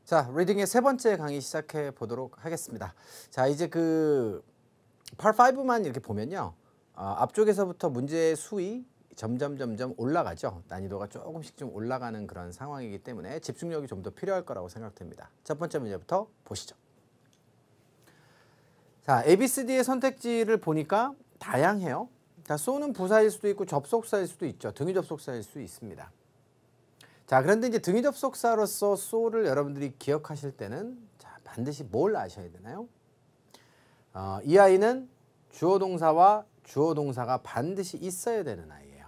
자, 리딩의 세 번째 강의 시작해 보도록 하겠습니다. 자, 이제 그 Part 5만 이렇게 보면요. 앞쪽에서부터 문제의 수위 점점 올라가죠. 난이도가 조금씩 좀 올라가는 그런 상황이기 때문에 집중력이 좀 더 필요할 거라고 생각됩니다. 첫 번째 문제부터 보시죠. 자, ABCD의 선택지를 보니까 다양해요. 자, so는 부사일 수도 있고 접속사일 수도 있죠. 등위 접속사일 수 있습니다. 자, 그런데 이제 등위 접속사로서 so를 여러분들이 기억하실 때는 자, 반드시 뭘 아셔야 되나요? 이 아이는 주어 동사와 주어 동사가 반드시 있어야 되는 아이예요.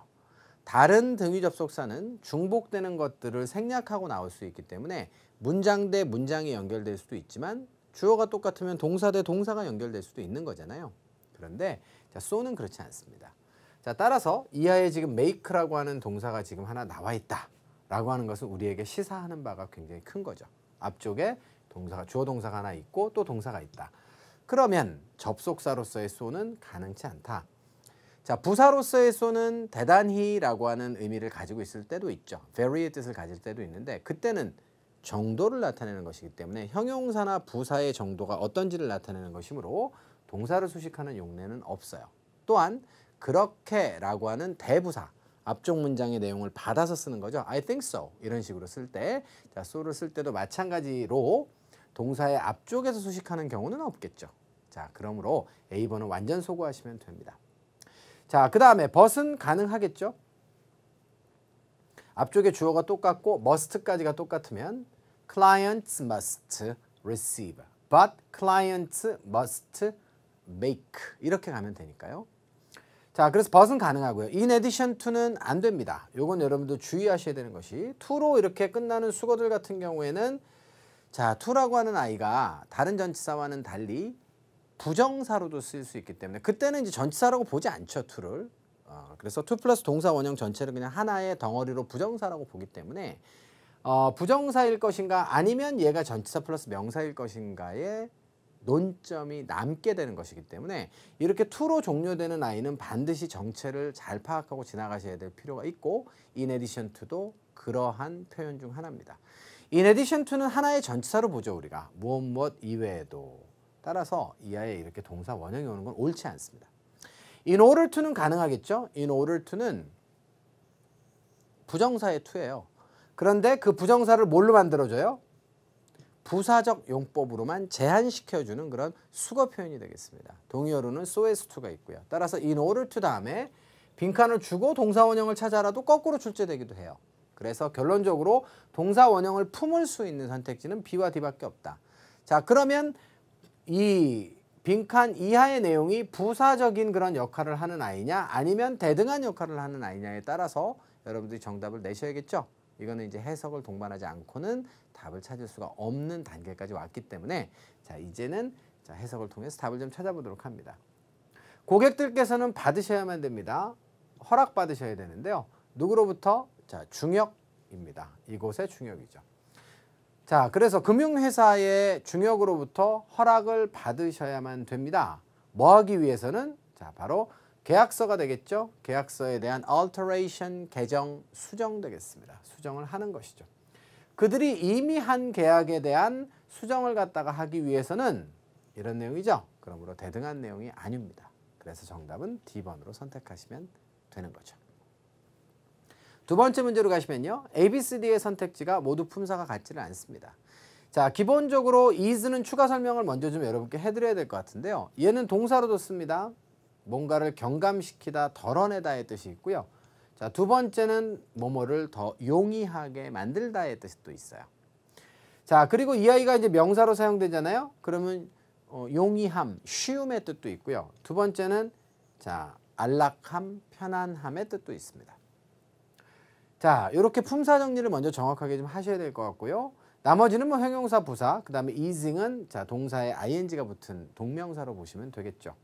다른 등위 접속사는 중복되는 것들을 생략하고 나올 수 있기 때문에 문장 대 문장이 연결될 수도 있지만 주어가 똑같으면 동사 대 동사가 연결될 수도 있는 거잖아요. 그런데 자, so는 그렇지 않습니다. 자, 따라서 이 아이에 지금 make라고 하는 동사가 지금 하나 나와 있다 라고 하는 것은 우리에게 시사하는 바가 굉장히 큰 거죠. 앞쪽에 동사가 주어 동사가 하나 있고 또 동사가 있다. 그러면 접속사로서의 so는 가능치 않다. 자, 부사로서의 so는 대단히라고 하는 의미를 가지고 있을 때도 있죠. very의 뜻을 가질 때도 있는데 그때는 정도를 나타내는 것이기 때문에 형용사나 부사의 정도가 어떤지를 나타내는 것이므로 동사를 수식하는 용례는 없어요. 또한 그렇게라고 하는 대부사, 앞쪽 문장의 내용을 받아서 쓰는 거죠. I think so 이런 식으로 쓸 때, 자, so를 쓸 때도 마찬가지로 동사의 앞쪽에서 수식하는 경우는 없겠죠. 자, 그러므로 A번은 완전 소거하시면 됩니다. 자, 그 다음에 but은 가능하겠죠. 앞쪽에 주어가 똑같고 must까지가 똑같으면 clients must receive, but clients must make 이렇게 가면 되니까요. 자, 그래서 but은 가능하고요. in addition to는 안 됩니다. 요건 여러분도 주의하셔야 되는 것이 to로 이렇게 끝나는 수거들 같은 경우에는 자, to라고 하는 아이가 다른 전치사와는 달리 부정사로도 쓰일 수 있기 때문에 그때는 이제 전치사라고 보지 않죠, to를. 그래서 to 플러스 동사 원형 전체를 그냥 하나의 덩어리로 부정사라고 보기 때문에 부정사일 것인가 아니면 얘가 전치사 플러스 명사일 것인가에 논점이 남게 되는 것이기 때문에 이렇게 to로 종료되는 아이는 반드시 정체를 잘 파악하고 지나가셔야 될 필요가 있고 in addition to도 그러한 표현 중 하나입니다. in addition to는 하나의 전치사로 보죠, 우리가. 무엇 이외에도. 따라서 이 아이에 이렇게 동사 원형이 오는 건 옳지 않습니다. in order to는 가능하겠죠. in order to는 부정사의 to예요. 그런데 그 부정사를 뭘로 만들어줘요? 부사적 용법으로만 제한시켜주는 그런 수거 표현이 되겠습니다. 동의어로는 so as to가 있고요. 따라서 in order to 다음에 빈칸을 주고 동사 원형을 찾아라도 거꾸로 출제되기도 해요. 그래서 결론적으로 동사 원형을 품을 수 있는 선택지는 B와 D밖에 없다. 자, 그러면 이 빈칸 이하의 내용이 부사적인 그런 역할을 하는 아이냐 아니면 대등한 역할을 하는 아이냐에 따라서 여러분들이 정답을 내셔야겠죠. 이거는 이제 해석을 동반하지 않고는 답을 찾을 수가 없는 단계까지 왔기 때문에 자, 이제는 자, 해석을 통해서 답을 좀 찾아보도록 합니다. 고객들께서는 받으셔야만 됩니다. 허락 받으셔야 되는데요. 누구로부터? 자, 중역입니다. 이곳의 중역이죠. 자, 그래서 금융회사의 중역으로부터 허락을 받으셔야만 됩니다. 뭐 하기 위해서는? 자, 바로 계약서가 되겠죠. 계약서에 대한 alteration, 개정, 수정 되겠습니다. 수정을 하는 것이죠. 그들이 이미 한 계약에 대한 수정을 갖다가 하기 위해서는 이런 내용이죠. 그러므로 대등한 내용이 아닙니다. 그래서 정답은 D번으로 선택하시면 되는 거죠. 두 번째 문제로 가시면요. ABCD의 선택지가 모두 품사가 같지는 않습니다. 자, 기본적으로 is는 추가 설명을 먼저 좀 여러분께 해드려야 될 것 같은데요. 얘는 동사로도 씁니다. 뭔가를 경감시키다, 덜어내다의 뜻이 있고요. 자, 두 번째는 뭐뭐를 더 용이하게 만들다의 뜻이 또 있어요. 자, 그리고 이 아이가 이제 명사로 사용되잖아요. 그러면 용이함, 쉬움의 뜻도 있고요. 두 번째는 자, 안락함, 편안함의 뜻도 있습니다. 자, 이렇게 품사 정리를 먼저 정확하게 좀 하셔야 될 것 같고요. 나머지는 뭐 형용사, 부사, 그 다음에 ising은 자, 동사에 ing가 붙은 동명사로 보시면 되겠죠.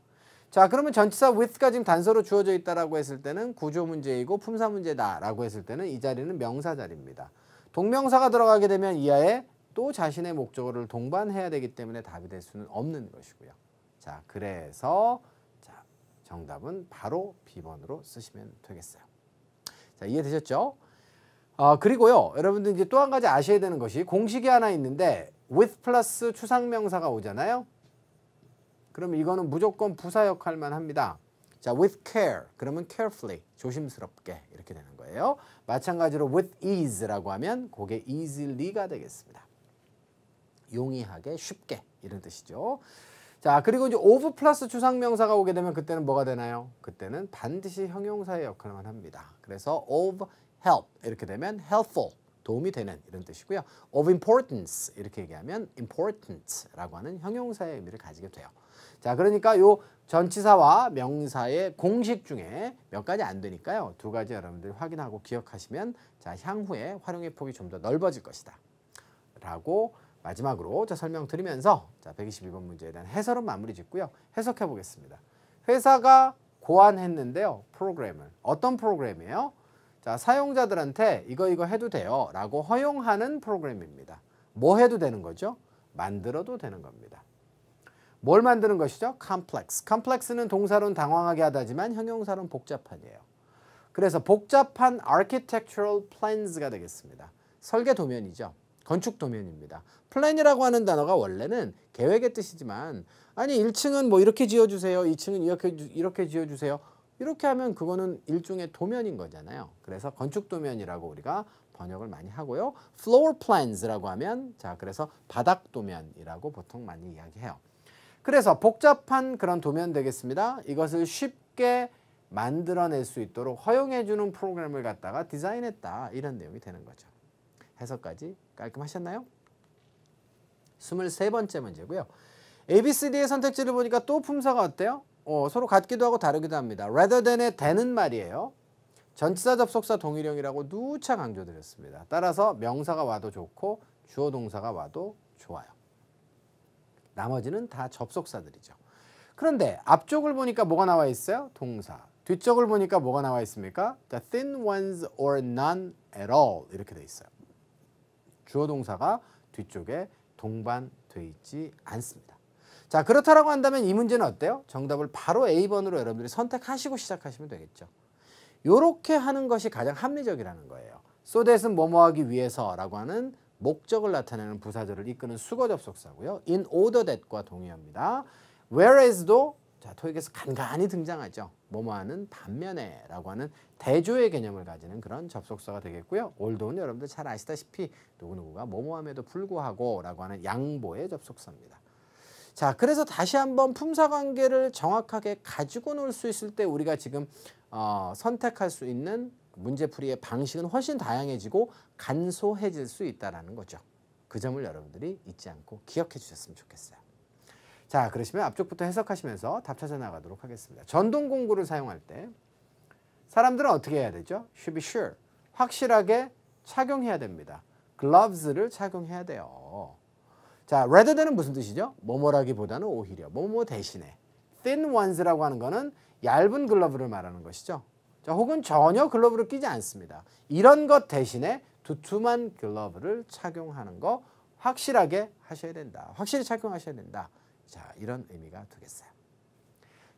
자, 그러면 전치사 with가 지금 단서로 주어져 있다라고 했을 때는 구조 문제이고 품사 문제다라고 했을 때는 이 자리는 명사 자리입니다. 동명사가 들어가게 되면 이하에 또 자신의 목적어를 동반해야 되기 때문에 답이 될 수는 없는 것이고요. 자, 그래서 자, 정답은 바로 B번으로 쓰시면 되겠어요. 자, 이해되셨죠? 그리고요, 여러분들 이제 또 한 가지 아셔야 되는 것이 공식이 하나 있는데 with 플러스 추상명사가 오잖아요. 그럼 이거는 무조건 부사 역할만 합니다. 자, with care 그러면 carefully 조심스럽게 이렇게 되는 거예요. 마찬가지로 with ease라고 하면 그게 easily가 되겠습니다. 용이하게 쉽게 이런 뜻이죠. 자, 그리고 이제 of 플러스 추상명사가 오게 되면 그때는 뭐가 되나요? 그때는 반드시 형용사의 역할만 합니다. 그래서 of help 이렇게 되면 helpful 도움이 되는 이런 뜻이고요. of importance 이렇게 얘기하면 important라고 하는 형용사의 의미를 가지게 돼요. 자, 그러니까 요 전치사와 명사의 공식 중에 몇 가지 안 되니까요. 두 가지 여러분들이 확인하고 기억하시면 자, 향후에 활용의 폭이 좀 더 넓어질 것이다. 라고 마지막으로 설명드리면서 자, 121번 문제에 대한 해설은 마무리 짓고요. 해석해 보겠습니다. 회사가 고안했는데요. 프로그램을. 어떤 프로그램이에요? 자, 사용자들한테 이거 해도 돼요 라고 허용하는 프로그램입니다. 뭐 해도 되는 거죠? 만들어도 되는 겁니다. 뭘 만드는 것이죠? complex. complex는 동사로는 당황하게 하다지만 형용사로는 복잡한이에요. 그래서 복잡한 architectural plans가 되겠습니다. 설계 도면이죠. 건축 도면입니다. 플랜이라고 하는 단어가 원래는 계획의 뜻이지만 아니 1층은 뭐 이렇게 지어주세요. 2층은 이렇게 지어주세요. 이렇게 하면 그거는 일종의 도면인 거잖아요. 그래서 건축 도면이라고 우리가 번역을 많이 하고요. floor plans라고 하면 자, 그래서 바닥 도면이라고 보통 많이 이야기해요. 그래서 복잡한 그런 도면 되겠습니다. 이것을 쉽게 만들어낼 수 있도록 허용해주는 프로그램을 갖다가 디자인했다. 이런 내용이 되는 거죠. 해석까지 깔끔하셨나요? 23번째 문제고요. ABCD의 선택지를 보니까 또 품사가 어때요? 서로 같기도 하고 다르기도 합니다. rather than의 than은 말이에요. 전치사 접속사 동일형이라고 누차 강조드렸습니다. 따라서 명사가 와도 좋고 주어 동사가 와도 좋아요. 나머지는 다 접속사들이죠. 그런데 앞쪽을 보니까 뭐가 나와 있어요? 동사. 뒤쪽을 보니까 뭐가 나와 있습니까? The thin ones or none at all 이렇게 돼 있어요. 주어 동사가 뒤쪽에 동반돼 있지 않습니다. 자, 그렇다라고 한다면 이 문제는 어때요? 정답을 바로 A번으로 여러분들이 선택하시고 시작하시면 되겠죠. 이렇게 하는 것이 가장 합리적이라는 거예요. so that은 뭐뭐 하기 위해서라고 하는 목적을 나타내는 부사절을 이끄는 수거 접속사고요. in order that과 동의어입니다. whereas도 자, 토익에서 간간히 등장하죠. 뭐뭐하는 반면에라고 하는 대조의 개념을 가지는 그런 접속사가 되겠고요. although는 여러분들 잘 아시다시피 누구누구가 뭐뭐함에도 불구하고 라고 하는 양보의 접속사입니다. 자, 그래서 다시 한번 품사관계를 정확하게 가지고 놀 수 있을 때 우리가 지금 선택할 수 있는 문제풀이의 방식은 훨씬 다양해지고 간소해질 수 있다는 거죠. 그 점을 여러분들이 잊지 않고 기억해 주셨으면 좋겠어요. 자, 그러시면 앞쪽부터 해석하시면서 답 찾아 나가도록 하겠습니다. 전동 공구를 사용할 때 사람들은 어떻게 해야 되죠? Should be sure. 확실하게 착용해야 됩니다. gloves를 착용해야 돼요. 자, rather than은 무슨 뜻이죠? 뭐뭐라기보다는 오히려, 뭐뭐 대신에. thin ones라고 하는 거는 얇은 글러브를 말하는 것이죠. 자, 혹은 전혀 글러브를 끼지 않습니다. 이런 것 대신에 두툼한 글러브를 착용하는 거 확실하게 하셔야 된다. 확실히 착용하셔야 된다. 자, 이런 의미가 되겠어요.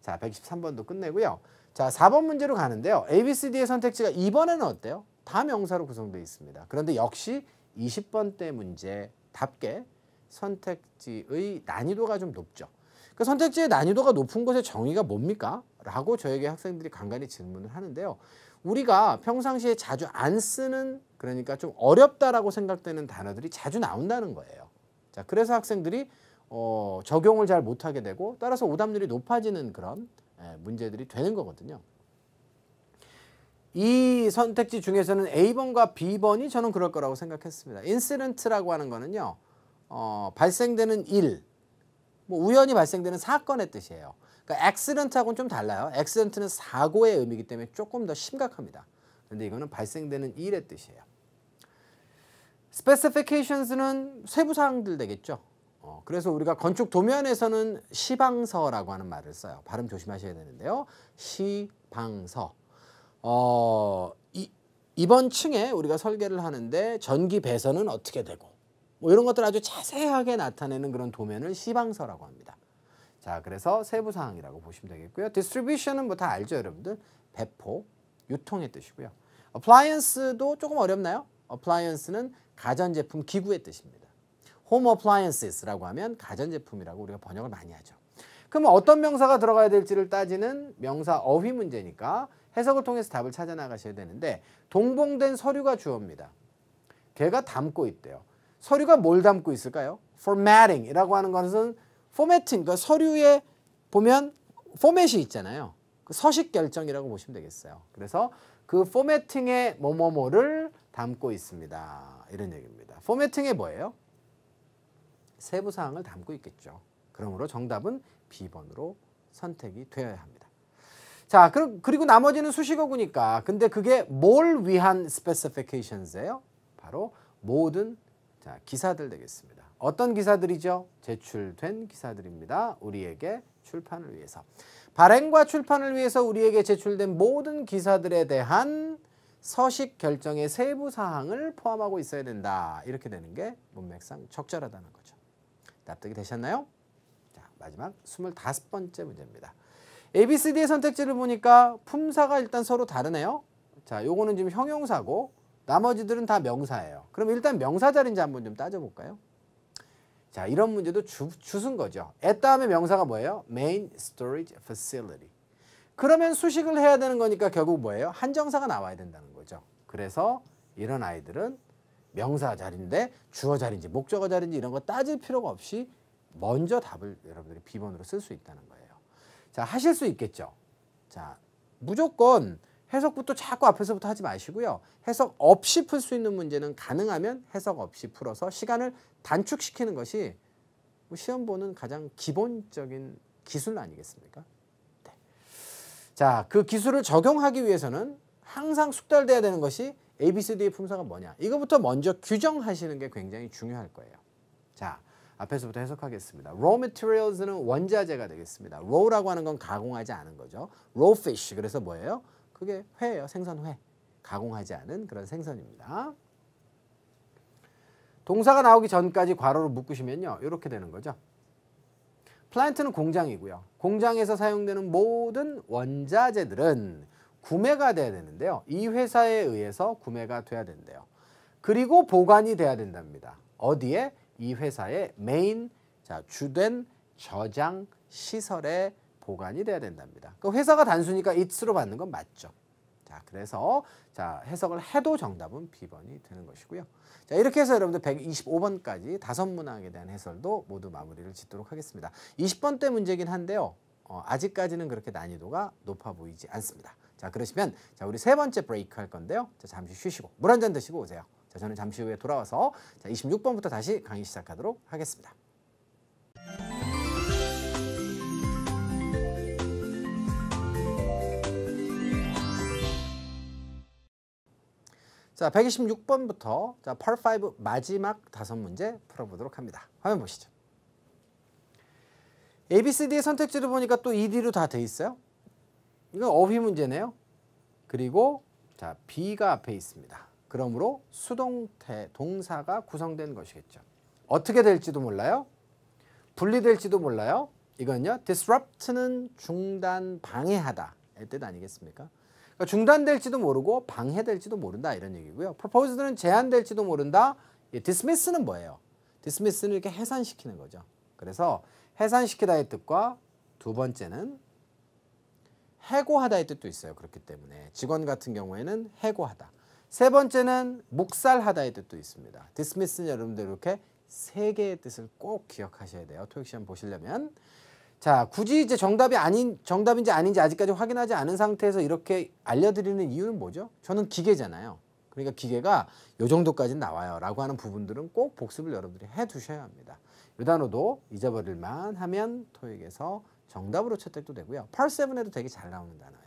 자, 123번도 끝내고요. 자, 4번 문제로 가는데요. ABCD의 선택지가 2번에는 어때요? 다 명사로 구성되어 있습니다. 그런데 역시 20번대 문제답게 선택지의 난이도가 좀 높죠. 그 선택지의 난이도가 높은 것의 정의가 뭡니까? 라고 저에게 학생들이 간간히 질문을 하는데요. 우리가 평상시에 자주 안 쓰는, 그러니까 좀 어렵다라고 생각되는 단어들이 자주 나온다는 거예요. 자, 그래서 학생들이 적용을 잘 못하게 되고 따라서 오답률이 높아지는 그런 문제들이 되는 거거든요. 이 선택지 중에서는 A번과 B번이 저는 그럴 거라고 생각했습니다. 인시던트라고 하는 거는요. 발생되는 일, 뭐 우연히 발생되는 사건의 뜻이에요. 그러니까 accident하고는 좀 달라요. accident는 사고의 의미이기 때문에 조금 더 심각합니다. 그런데 이거는 발생되는 일의 뜻이에요. specifications는 세부사항들 되겠죠. 그래서 우리가 건축 도면에서는 시방서라고 하는 말을 써요. 발음 조심하셔야 되는데요. 시방서. 이번 층에 우리가 설계를 하는데 전기 배선은 어떻게 되고 뭐 이런 것들 아주 자세하게 나타내는 그런 도면을 시방서라고 합니다. 자, 그래서 세부사항이라고 보시면 되겠고요. distribution은 뭐 다 알죠, 여러분들? 배포, 유통의 뜻이고요. appliance도 조금 어렵나요? appliance는 가전제품, 기구의 뜻입니다. home appliances라고 하면 가전제품이라고 우리가 번역을 많이 하죠. 그러면 어떤 명사가 들어가야 될지를 따지는 명사 어휘 문제니까 해석을 통해서 답을 찾아 나가셔야 되는데 동봉된 서류가 주어입니다. 걔가 담고 있대요. 서류가 뭘 담고 있을까요? formatting이라고 하는 것은 포매팅, 그러니까 서류에 보면 포맷이 있잖아요. 그 서식 결정이라고 보시면 되겠어요. 그래서 그 포매팅의 뭐뭐뭐를 담고 있습니다. 이런 얘기입니다. 포매팅이 뭐예요? 세부 사항을 담고 있겠죠. 그러므로 정답은 B번으로 선택이 되어야 합니다. 자, 그리고 나머지는 수식어구니까. 근데 그게 뭘 위한 specifications예요? 바로 모든 기사들 되겠습니다. 어떤 기사들이죠? 제출된 기사들입니다. 우리에게 출판을 위해서. 발행과 출판을 위해서 우리에게 제출된 모든 기사들에 대한 서식 결정의 세부 사항을 포함하고 있어야 된다. 이렇게 되는 게 문맥상 적절하다는 거죠. 납득이 되셨나요? 자, 마지막 25번째 문제입니다. ABCD의 선택지를 보니까 품사가 일단 서로 다르네요. 자, 요거는 지금 형용사고 나머지들은 다 명사예요. 그럼 일단 명사 자리인지 한번 좀 따져볼까요? 자, 이런 문제도 주순 거죠. at 다음에 명사가 뭐예요? main storage facility. 그러면 수식을 해야 되는 거니까 결국 뭐예요? 한정사가 나와야 된다는 거죠. 그래서 이런 아이들은 명사 자리인데 주어 자리인지 목적어 자리인지 이런 거 따질 필요가 없이 먼저 답을 여러분들이 B번으로 쓸 수 있다는 거예요. 자, 하실 수 있겠죠. 자, 무조건 해석부터 자꾸 앞에서부터 하지 마시고요. 해석 없이 풀 수 있는 문제는 가능하면 해석 없이 풀어서 시간을 단축시키는 것이 시험 보는 가장 기본적인 기술 아니겠습니까? 네. 자, 그 기술을 적용하기 위해서는 항상 숙달돼야 되는 것이 ABCD의 품사가 뭐냐. 이거부터 먼저 규정하시는 게 굉장히 중요할 거예요. 자, 앞에서부터 해석하겠습니다. raw materials는 원자재가 되겠습니다. raw라고 하는 건 가공하지 않은 거죠. raw fish. 그래서 뭐예요? 그게 회예요. 생선회. 가공하지 않은 그런 생선입니다. 동사가 나오기 전까지 괄호로 묶으시면요. 이렇게 되는 거죠. 플랜트는 공장이고요. 공장에서 사용되는 모든 원자재들은 구매가 돼야 되는데요. 이 회사에 의해서 구매가 돼야 된대요. 그리고 보관이 돼야 된답니다. 어디에? 이 회사의 메인, 주된 저장 시설에 보관이 돼야 된답니다. 그 회사가 단수니까 it's로 받는 건 맞죠. 자, 그래서 해석을 해도 정답은 B번이 되는 것이고요. 자, 이렇게 해서 여러분들 125번까지 5문항에 대한 해설도 모두 마무리를 짓도록 하겠습니다. 20번대 문제긴 한데요. 아직까지는 그렇게 난이도가 높아 보이지 않습니다. 자, 그러시면 우리 세 번째 브레이크 할 건데요. 자, 잠시 쉬시고 물 한 잔 드시고 오세요. 자, 저는 잠시 후에 돌아와서 26번부터 다시 강의 시작하도록 하겠습니다. 자, 126번부터 Part 5 마지막 5문제 풀어보도록 합니다. 화면 보시죠. ABCD의 선택지를 보니까 또 ED로 다 돼 있어요. 이건 어휘 문제네요. 그리고 B가 앞에 있습니다. 그러므로 수동태 동사가 구성된 것이겠죠. 어떻게 될지도 몰라요. 분리될지도 몰라요. 이건요. disrupt는 중단, 방해하다 의 뜻 아니겠습니까? 그러니까 중단될지도 모르고 방해될지도 모른다 이런 얘기고요. proposed는 제한될지도 모른다. dismiss는 뭐예요? dismiss는 이렇게 해산시키는 거죠. 그래서 해산시키다의 뜻과 두 번째는 해고하다의 뜻도 있어요. 그렇기 때문에 직원 같은 경우에는 해고하다. 세 번째는 묵살하다의 뜻도 있습니다. dismiss는 여러분들 이렇게 세 개의 뜻을 꼭 기억하셔야 돼요. 토익 시험 보시려면. 자, 굳이 이제 정답인지 아닌지 아직까지 확인하지 않은 상태에서 이렇게 알려드리는 이유는 뭐죠? 저는 기계잖아요. 그러니까 기계가 이 정도까지는 나와요 라고 하는 부분들은 꼭 복습을 여러분들이 해두셔야 합니다. 이 단어도 잊어버릴만 하면 토익에서 정답으로 채택도 되고요. Part 7에도 되게 잘 나오는 단어예요.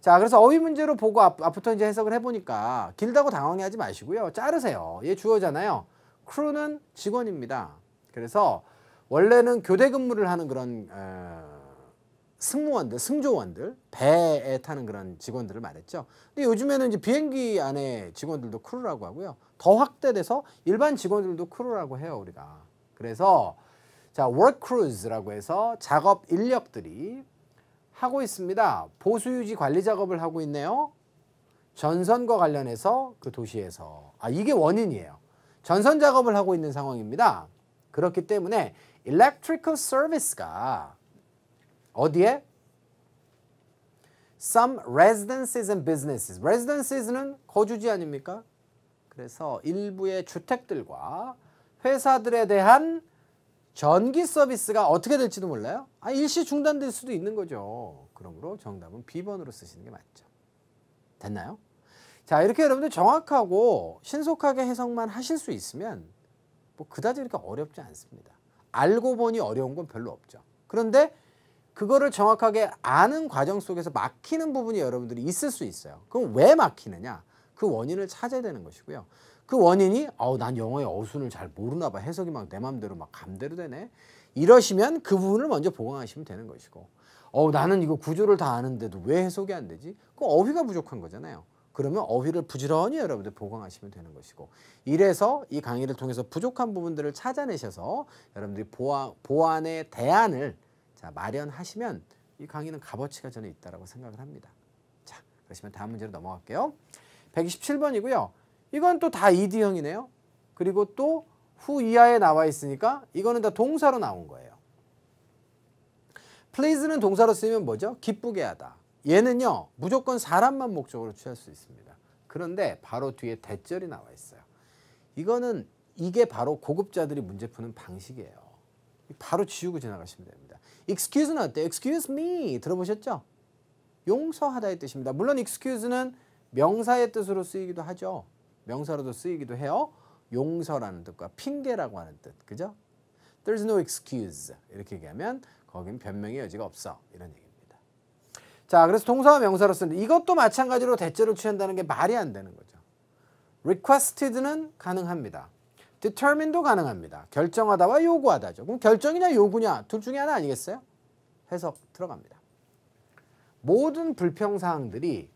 자, 그래서 어휘 문제로 보고 앞부터 이제 해석을 해보니까 길다고 당황해하지 마시고요. 자르세요. 얘 주어잖아요. crew는 직원입니다. 그래서 원래는 교대 근무를 하는 그런 승무원들, 승조원들, 배에 타는 그런 직원들을 말했죠. 근데 요즘에는 이제 비행기 안에 직원들도 크루라고 하고요. 더 확대돼서 일반 직원들도 크루라고 해요, 우리가. 그래서 work crews라고 해서 작업 인력들이 하고 있습니다. 보수 유지 관리 작업을 하고 있네요. 전선과 관련해서 그 도시에서 이게 원인이에요. 전선 작업을 하고 있는 상황입니다. 그렇기 때문에 electrical service가 어디에? Some residences and businesses. residenses는 거주지 아닙니까? 그래서 일부의 주택들과 회사들에 대한 전기 서비스가 어떻게 될지도 몰라요. 일시 중단될 수도 있는 거죠. 그러므로 정답은 B번으로 쓰시는 게 맞죠. 됐나요? 자, 이렇게 여러분들 정확하고 신속하게 해석만 하실 수 있으면 뭐 그다지 이렇게 어렵지 않습니다. 알고 보니 어려운 건 별로 없죠. 그런데 그거를 정확하게 아는 과정 속에서 막히는 부분이 여러분들이 있을 수 있어요. 그럼 왜 막히느냐? 그 원인을 찾아야 되는 것이고요. 그 원인이 난 영어의 어순을 잘 모르나 봐. 해석이 막 내 맘대로 막 감대로 되네. 이러시면 그 부분을 먼저 보강하시면 되는 것이고 나는 이거 구조를 다 아는데도 왜 해석이 안 되지? 그 어휘가 부족한 거잖아요. 그러면 어휘를 부지런히 여러분들 보강하시면 되는 것이고 이래서 이 강의를 통해서 부족한 부분들을 찾아내셔서 여러분들이 보완의 대안을 마련하시면 이 강의는 값어치가 저는 있다고 생각을 합니다. 자, 그러시면 다음 문제로 넘어갈게요. 127번이고요. 이건 또 다 ED형이네요. 그리고 또 후 이하에 나와 있으니까 이거는 다 동사로 나온 거예요. please는 동사로 쓰이면 뭐죠? 기쁘게 하다. 얘는요 무조건 사람만 목적으로 취할 수 있습니다. 그런데 바로 뒤에 대절이 나와 있어요. 이게 바로 고급자들이 문제 푸는 방식이에요. 바로 지우고 지나가시면 됩니다. excuse는 어때요? excuse me 들어보셨죠? 용서하다의 뜻입니다. 물론 excuse는 명사의 뜻으로 쓰이기도 하죠. 명사로도 쓰이기도 해요. 용서라는 뜻과 핑계라고 하는 뜻, 그죠? There's no excuse 이렇게 얘기하면 거긴 변명의 여지가 없어 이런 얘기입니다. 자, 그래서 동사와 명사로 쓰는데 이것도 마찬가지로 대절을 취한다는 게 말이 안 되는 거죠. requested는 가능합니다. determine도 가능합니다. 결정하다와 요구하다죠. 그럼 결정이냐 요구냐 둘 중에 하나 아니겠어요? 해석 들어갑니다. 모든 불평사항들이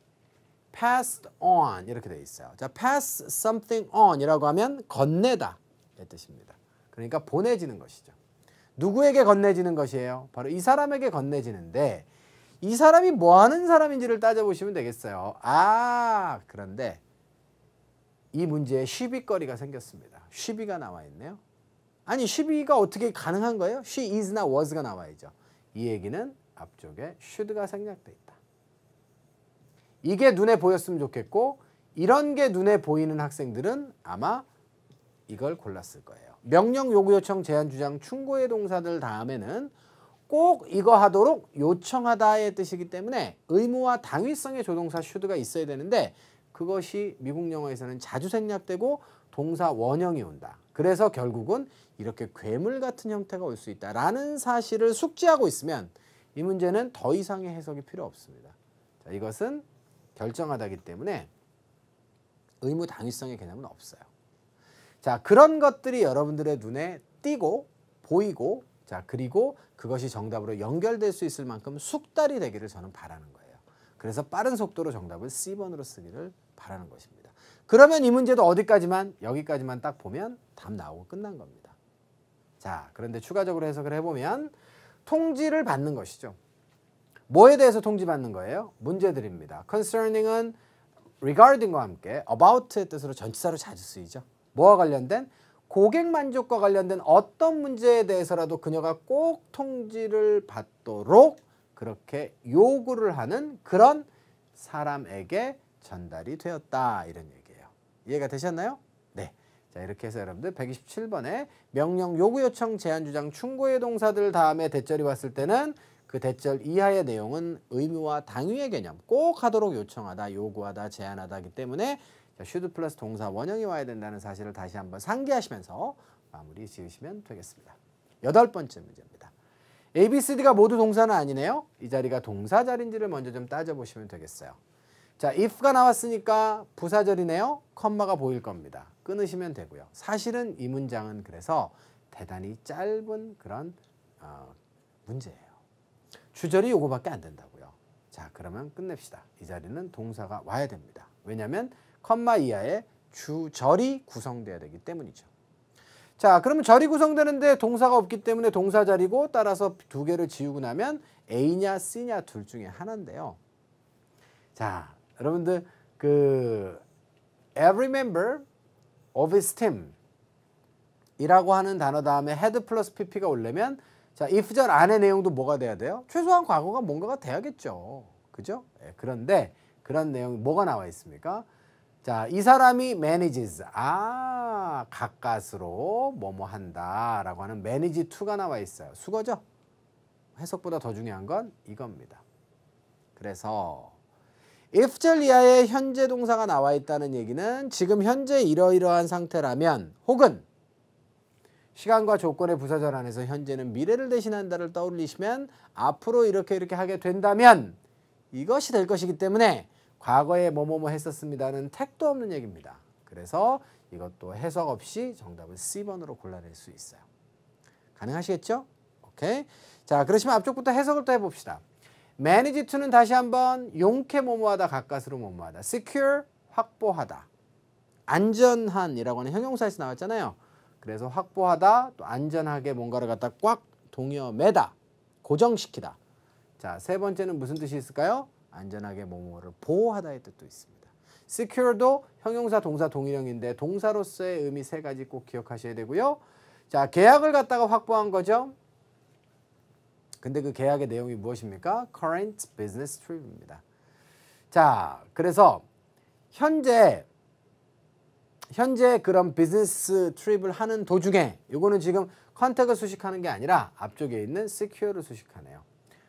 passed on 이렇게 되어 있어요. 자, pass something on 이라고 하면 건네다 이 뜻입니다. 그러니까 보내지는 것이죠. 누구에게 건네지는 것이에요? 바로 이 사람에게 건네지는데 이 사람이 뭐 하는 사람인지를 따져보시면 되겠어요. 그런데 이 문제에 시비거리가 생겼습니다. 시비가 나와 있네요. 아니, 시비가 어떻게 가능한 거예요? she is나 was가 나와야죠. 이 얘기는 앞쪽에 should가 생략돼 있다. 이게 눈에 보였으면 좋겠고 이런 게 눈에 보이는 학생들은 아마 이걸 골랐을 거예요. 명령, 요구, 요청, 제한, 주장, 충고의 동사들 다음에는 꼭 이거 하도록 요청하다의 뜻이기 때문에 의무와 당위성의 조동사 should가 있어야 되는데 그것이 미국 영어에서는 자주 생략되고 동사 원형이 온다. 그래서 결국은 이렇게 괴물 같은 형태가 올 수 있다라는 사실을 숙지하고 있으면 이 문제는 더 이상의 해석이 필요 없습니다. 자, 이것은 결정하다기 때문에 의무 당위성의 개념은 없어요. 자, 그런 것들이 여러분들의 눈에 띄고 보이고 자, 그리고 그것이 정답으로 연결될 수 있을 만큼 숙달이 되기를 저는 바라는 거예요. 그래서 빠른 속도로 정답을 C번으로 쓰기를 바라는 것입니다. 그러면 이 문제도 어디까지만 여기까지만 딱 보면 답 나오고 끝난 겁니다. 자, 그런데 추가적으로 해석을 해보면 통지를 받는 것이죠. 뭐에 대해서 통지받는 거예요? 문제들입니다. concerning은 regarding과 함께 about의 뜻으로 전치사로 자주 쓰이죠. 뭐와 관련된? 고객 만족과 관련된 어떤 문제에 대해서라도 그녀가 꼭 통지를 받도록 그렇게 요구를 하는 그런 사람에게 전달이 되었다. 이런 얘기예요. 이해가 되셨나요? 네. 자, 이렇게 해서 여러분들 127번에 명령, 요구, 요청, 제한, 주장, 충고의 동사들 다음에 대절이 왔을 때는 그 대절 이하의 내용은 의무와 당위의 개념, 꼭 하도록 요청하다, 요구하다, 제한하다기 때문에 should 플러스 동사 원형이 와야 된다는 사실을 다시 한번 상기하시면서 마무리 지으시면 되겠습니다. 8번째 문제입니다. A, B, C, D가 모두 동사는 아니네요. 이 자리가 동사 자리인지를 먼저 좀 따져보시면 되겠어요. 자, if가 나왔으니까 부사절이네요. 컴마가 보일 겁니다. 끊으시면 되고요. 사실은 이 문장은 그래서 대단히 짧은 그런 문제예요. 주절이 요거밖에 안 된다고요. 자, 그러면 끝냅시다. 이 자리는 동사가 와야 됩니다. 왜냐하면 컴마 이하에 주절이 구성돼야 되기 때문이죠. 자, 그러면 절이 구성되는데 동사가 없기 때문에 동사 자리고 따라서 두 개를 지우고 나면 A냐 C냐 둘 중에 하나인데요. 자, 여러분들 그 every member of his team 이라고 하는 단어 다음에 had 플러스 pp가 오려면 자, if절 안의 내용도 뭐가 돼야 돼요? 최소한 과거가 뭔가가 돼야겠죠. 그죠? 예, 그런데 그런 내용이 뭐가 나와 있습니까? 자, 이 사람이 manages. 가까스로 뭐뭐 한다 라고 하는 manage to가 나와 있어요. 수거죠? 해석보다 더 중요한 건 이겁니다. 그래서 if절 이하의 현재 동사가 나와 있다는 얘기는 지금 현재 이러이러한 상태라면 혹은 시간과 조건의 부사절 안에서 현재는 미래를 대신한다를 떠올리시면 앞으로 이렇게 하게 된다면 이것이 될 것이기 때문에 과거에 뭐뭐뭐 했었습니다는 택도 없는 얘기입니다. 그래서 이것도 해석 없이 정답을 C번으로 골라낼 수 있어요. 가능하시겠죠? 오케이. 자, 그러시면 앞쪽부터 해석을 또 해봅시다. manage to는 다시 한번 용케 뭐뭐하다 가까스로 뭐뭐하다. secure 확보하다. 안전한이라고 하는 형용사에서 나왔잖아요. 그래서 확보하다, 또 안전하게 뭔가를 갖다 꽉 동여 매다, 고정시키다. 자, 세 번째는 무슨 뜻이 있을까요? 안전하게 뭐뭐를 보호하다의 뜻도 있습니다. secure도 형용사, 동사, 동일형인데 동사로서의 의미 세 가지 꼭 기억하셔야 되고요. 자, 계약을 갖다가 확보한 거죠. 근데 그 계약의 내용이 무엇입니까? current business trip입니다. 자, 그래서 현재 그런 비즈니스 트립을 하는 도중에 요거는 지금 컨택을 수식하는 게 아니라 앞쪽에 있는 secure를 수식하네요.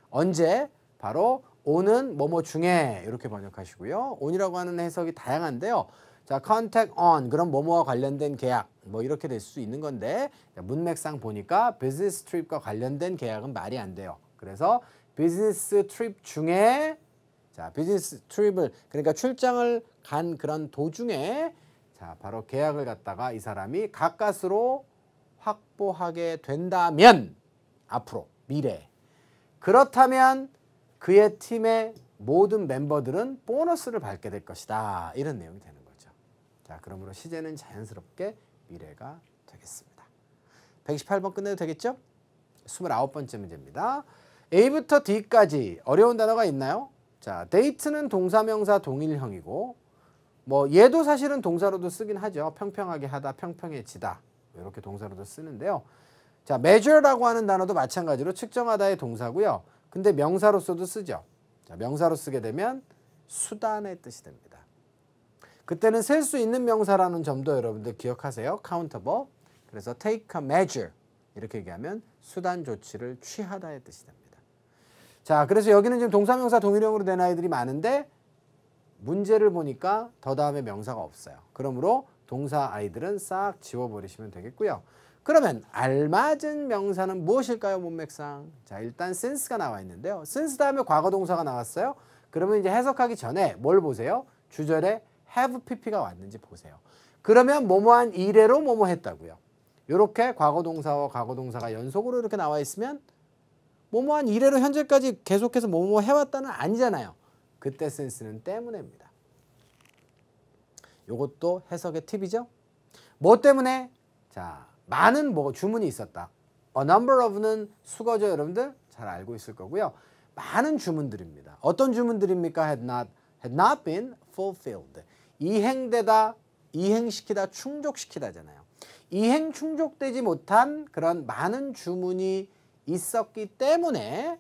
언제? 바로 on은 뭐뭐 중에 이렇게 번역하시고요. on이라고 하는 해석이 다양한데요. 자, contact on 그럼 뭐뭐와 관련된 계약 뭐 이렇게 될 수 있는 건데 문맥상 보니까 비즈니스 트립과 관련된 계약은 말이 안 돼요. 그래서 비즈니스 트립 중에 자, 비즈니스 트립을 그러니까 출장을 간 그런 도중에 자, 바로 계약을 갖다가 이 사람이 가까스로 확보하게 된다면 앞으로 미래 그렇다면 그의 팀의 모든 멤버들은 보너스를 받게 될 것이다. 이런 내용이 되는 거죠. 자, 그러므로 시제는 자연스럽게 미래가 되겠습니다. 128번 끝내도 되겠죠? 29번째 문제입니다. A부터 D까지 어려운 단어가 있나요? 자, date는 동사명사 동일형이고 뭐 얘도 사실은 동사로도 쓰긴 하죠. 평평하게 하다, 평평해지다 이렇게 동사로도 쓰는데요. 자, measure라고 하는 단어도 마찬가지로 측정하다의 동사고요. 근데 명사로서도 쓰죠. 자, 명사로 쓰게 되면 수단의 뜻이 됩니다. 그때는 셀 수 있는 명사라는 점도 여러분들 기억하세요. countable. 그래서 take a measure 이렇게 얘기하면 수단 조치를 취하다의 뜻이 됩니다. 자, 그래서 여기는 지금 동사명사 동일형으로 된 아이들이 많은데 문제를 보니까 더 다음에 명사가 없어요. 그러므로 동사 아이들은 싹 지워버리시면 되겠고요. 그러면 알맞은 명사는 무엇일까요? 문맥상. 자, 일단 since가 나와 있는데요. since 다음에 과거 동사가 나왔어요. 그러면 이제 해석하기 전에 뭘 보세요? 주절에 have pp가 왔는지 보세요. 그러면 뭐뭐한 이래로 뭐뭐 했다고요. 이렇게 과거 동사와 과거 동사가 연속으로 이렇게 나와 있으면 뭐뭐한 이래로 현재까지 계속해서 뭐뭐 해왔다는 아니잖아요. 그때 since는 때문에입니다. 이것도 해석의 팁이죠. 뭐 때문에? 자, 많은 뭐 주문이 있었다. A number of는 수거죠. 여러분들 잘 알고 있을 거고요. 많은 주문들입니다. 어떤 주문들입니까? had not been fulfilled. 이행되다, 이행시키다, 충족시키다잖아요. 이행 충족되지 못한 그런 많은 주문이 있었기 때문에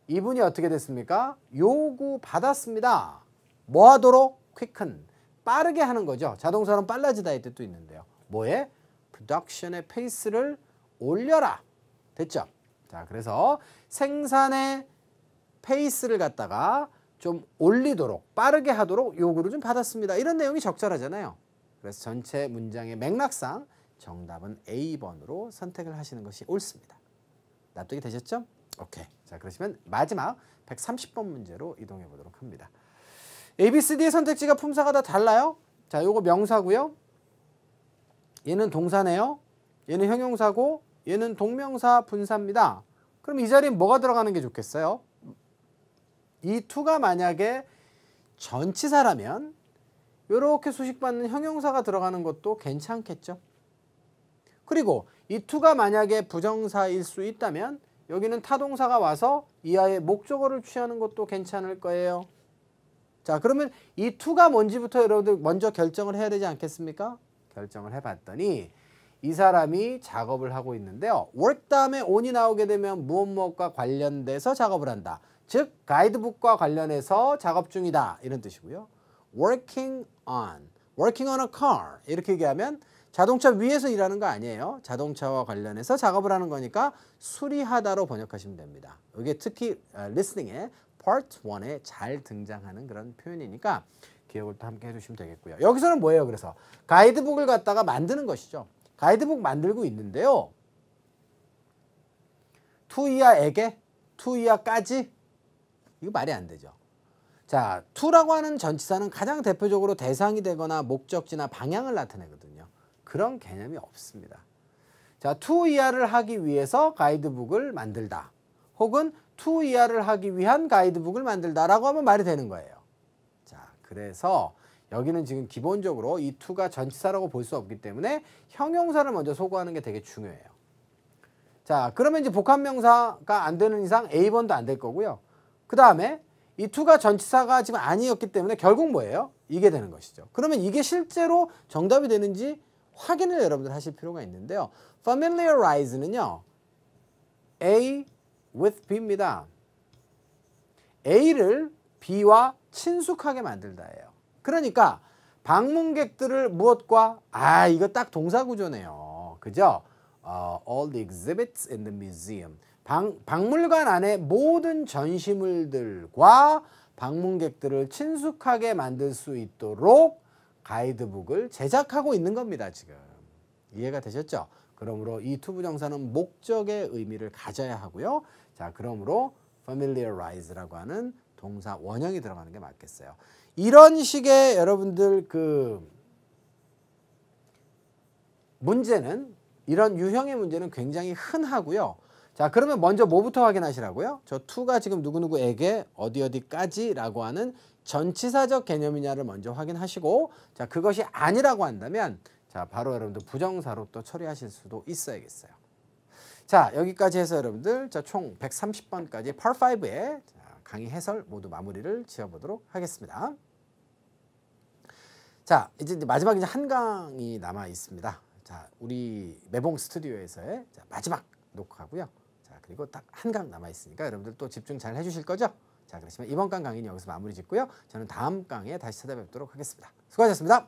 이분이 어떻게 됐습니까? 요구받았습니다. 뭐 하도록? quicken. 빠르게 하는 거죠. 자동사는 빨라지다의 뜻도 있는데요. 뭐에? production의 페이스를 올려라. 됐죠? 자, 그래서 생산의 페이스를 갖다가 좀 올리도록 빠르게 하도록 요구를 좀 받았습니다. 이런 내용이 적절하잖아요. 그래서 전체 문장의 맥락상 정답은 A번으로 선택을 하시는 것이 옳습니다. 납득이 되셨죠? 오케이. 자, 그러시면 마지막 130번 문제로 이동해 보도록 합니다. A, B, C, D의 선택지가 품사가 다 달라요. 자, 요거 명사고요. 얘는 동사네요. 얘는 형용사고 얘는 동명사 분사입니다. 그럼 이 자리에 뭐가 들어가는 게 좋겠어요? 이 to가 만약에 전치사라면 이렇게 수식받는 형용사가 들어가는 것도 괜찮겠죠. 그리고 이 to가 만약에 부정사일 수 있다면 여기는 타동사가 와서 이하의 목적어를 취하는 것도 괜찮을 거예요. 자, 그러면 이 to가 뭔지부터 여러분들 먼저 결정을 해야 되지 않겠습니까? 결정을 해봤더니 이 사람이 작업을 하고 있는데요. work 다음에 on이 나오게 되면 무엇과 관련돼서 작업을 한다. 즉 가이드북과 관련해서 작업 중이다 이런 뜻이고요. working on a car 이렇게 얘기하면 자동차 위에서 일하는 거 아니에요. 자동차와 관련해서 작업을 하는 거니까 수리하다로 번역하시면 됩니다. 이게 특히 listening의 part 1에 잘 등장하는 그런 표현이니까 기억을 또 함께 해주시면 되겠고요. 여기서는 뭐예요? 그래서 가이드북을 갖다가 만드는 것이죠. 가이드북 만들고 있는데요. 투이야에게, 투이야까지 이거 말이 안 되죠. 자, to라고 하는 전치사는 가장 대표적으로 대상이 되거나 목적지나 방향을 나타내거든요. 그런 개념이 없습니다. 자, to 이하를 하기 위해서 가이드북을 만들다. 혹은 to 이하를 하기 위한 가이드북을 만들다라고 하면 말이 되는 거예요. 자, 그래서 여기는 지금 기본적으로 이 to가 전치사라고 볼 수 없기 때문에 형용사를 먼저 소거하는 게 되게 중요해요. 자, 그러면 이제 복합명사가 안 되는 이상 A번도 안 될 거고요. 그 다음에 이 to가 전치사가 지금 아니었기 때문에 결국 뭐예요? 이게 되는 것이죠. 그러면 이게 실제로 정답이 되는지 확인을 여러분들 하실 필요가 있는데요. familiarize는요. A with B입니다. A를 B와 친숙하게 만들다예요. 그러니까 방문객들을 무엇과 이거 딱 동사 구조네요. 그죠? all the exhibits in the museum. 박물관 안에 모든 전시물들과 방문객들을 친숙하게 만들 수 있도록 가이드북을 제작하고 있는 겁니다. 지금 이해가 되셨죠? 그러므로 이 to 부정사는 목적의 의미를 가져야 하고요. 자, 그러므로 familiarize라고 하는 동사 원형이 들어가는 게 맞겠어요. 이런 식의 여러분들 그 문제는 이런 유형의 문제는 굉장히 흔하고요. 자, 그러면 먼저 뭐부터 확인하시라고요? 저 to가 지금 누구누구에게 어디까지라고 하는 전치사적 개념이냐를 먼저 확인하시고, 자, 그것이 아니라고 한다면 자, 바로 여러분들 부정사로 또 처리하실 수도 있어야겠어요. 자, 여기까지 해서 여러분들 총 130번까지 Part 5의 강의 해설 모두 마무리를 지어보도록 하겠습니다. 자, 이제 마지막 한 강이 남아 있습니다. 자, 우리 매봉 스튜디오에서의 마지막 녹화고요. 자, 그리고 딱 한 강 남아 있으니까 여러분들 또 집중 잘 해주실 거죠? 자, 그렇지만 이번 강 강의는 여기서 마무리 짓고요. 저는 다음 강에 다시 찾아뵙도록 하겠습니다. 수고하셨습니다.